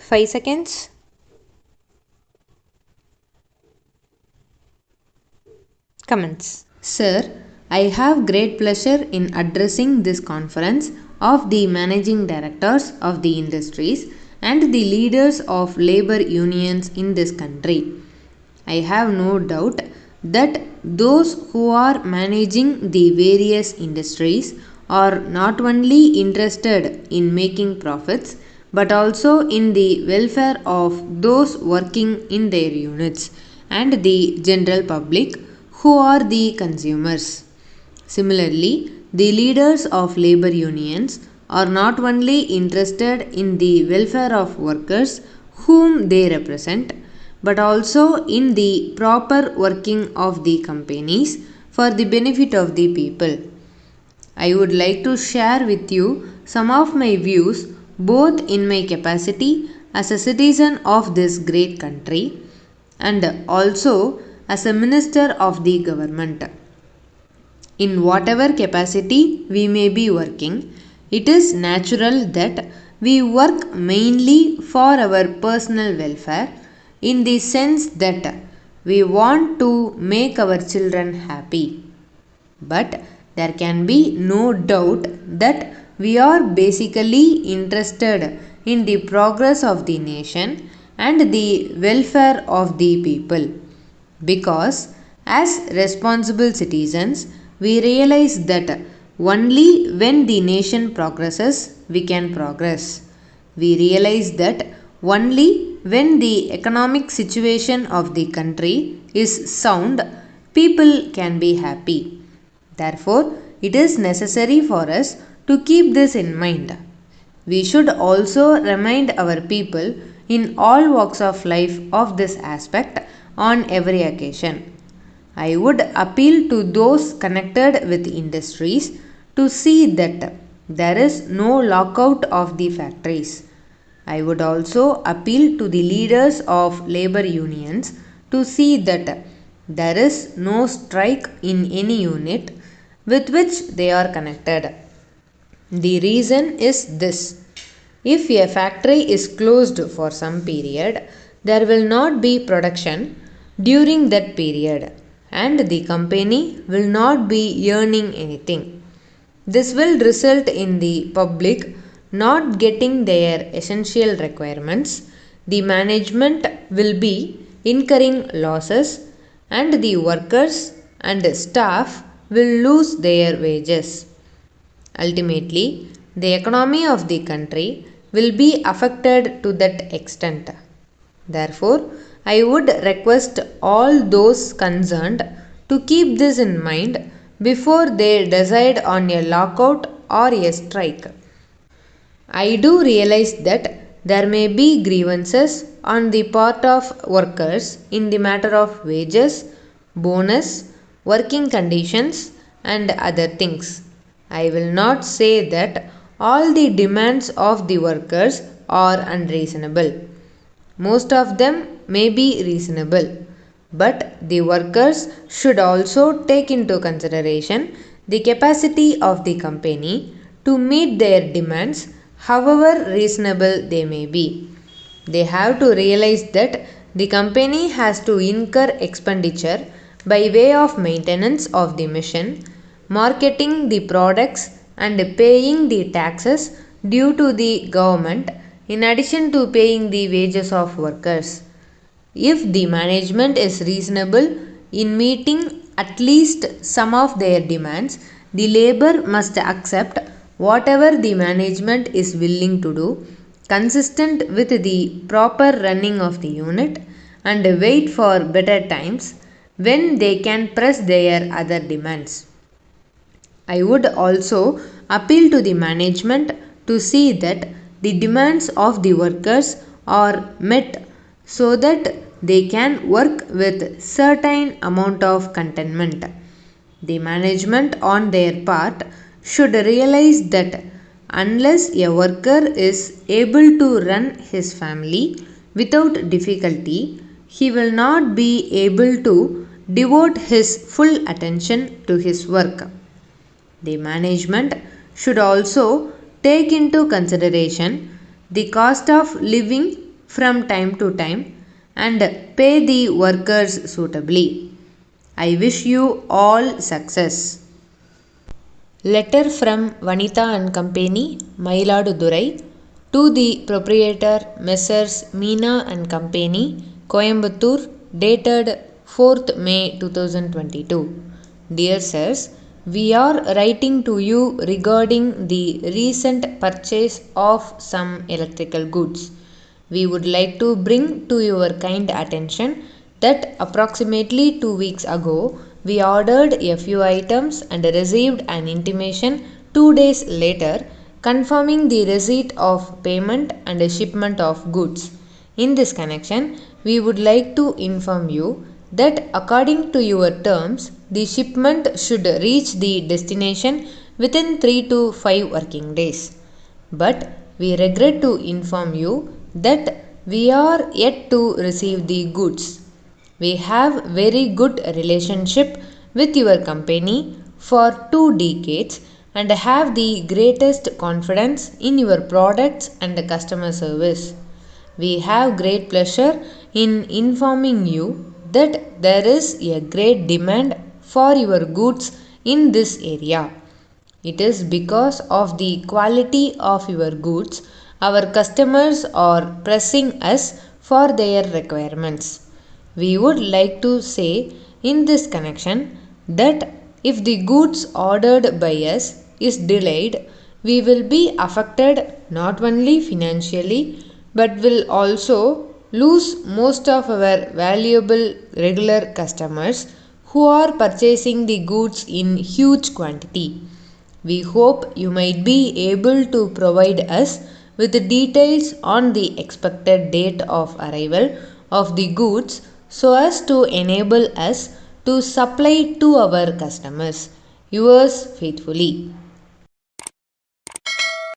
5 seconds. Comments. Sir, I have great pleasure in addressing this conference of the managing directors of the industries and the leaders of labor unions in this country. I have no doubt that those who are managing the various industries are not only interested in making profits but also in the welfare of those working in their units and the general public who are the consumers. Similarly, the leaders of labor unions are not only interested in the welfare of workers whom they represent but also in the proper working of the companies for the benefit of the people. I would like to share with you some of my views both in my capacity as a citizen of this great country and also as a minister of the government. In whatever capacity we may be working, it is natural that we work mainly for our personal welfare in the sense that we want to make our children happy. But there can be no doubt that we are basically interested in the progress of the nation and the welfare of the people. Because as responsible citizens, we realize that only when the nation progresses, we can progress. We realize that only when the economic situation of the country is sound, people can be happy. Therefore, it is necessary for us to keep this in mind. We should also remind our people in all walks of life of this aspect on every occasion. I would appeal to those connected with industries to see that there is no lockout of the factories. I would also appeal to the leaders of labor unions to see that there is no strike in any unit with which they are connected. The reason is this: if a factory is closed for some period, there will not be production during that period and the company will not be earning anything. This will result in the public not getting their essential requirements, the management will be incurring losses, and the workers and staff will lose their wages. Ultimately, the economy of the country will be affected to that extent. Therefore, I would request all those concerned to keep this in mind before they decide on a lockout or a strike. I do realize that there may be grievances on the part of workers in the matter of wages, bonus, working conditions, and other things. I will not say that all the demands of the workers are unreasonable. Most of them may be reasonable, but the workers should also take into consideration the capacity of the company to meet their demands, however reasonable they may be. They have to realize that the company has to incur expenditure by way of maintenance of the machine, marketing the products, and paying the taxes due to the government in addition to paying the wages of workers. If the management is reasonable in meeting at least some of their demands, the labor must accept whatever the management is willing to do, consistent with the proper running of the unit, and wait for better times when they can press their other demands. I would also appeal to the management to see that the demands of the workers are met so that they can work with certain amount of contentment. The management on their part should realize that unless a worker is able to run his family without difficulty, he will not be able to devote his full attention to his work. The management should also take into consideration the cost of living from time to time and pay the workers suitably. I wish you all success. Letter from Vanitha and Company, Mayiladurai, to the proprietor Messrs. Meena and Company, Coimbatore, dated 4th May 2022. Dear Sirs, we are writing to you regarding the recent purchase of some electrical goods. We would like to bring to your kind attention that approximately 2 weeks ago we ordered a few items and received an intimation 2 days later confirming the receipt of payment and a shipment of goods. In this connection, we would like to inform you that according to your terms, the shipment should reach the destination within 3 to 5 working days. But we regret to inform you that we are yet to receive the goods. We have very good relationship with your company for 2 decades and have the greatest confidence in your products and customer service. We have great pleasure in informing you that there is a great demand for your goods in this area. It is because of the quality of your goods our customers are pressing us for their requirements. We would like to say in this connection that if the goods ordered by us is delayed, we will be affected not only financially but will also lose most of our valuable regular customers who are purchasing the goods in huge quantity. We hope you might be able to provide us with details on the expected date of arrival of the goods so as to enable us to supply to our customers. Yours faithfully.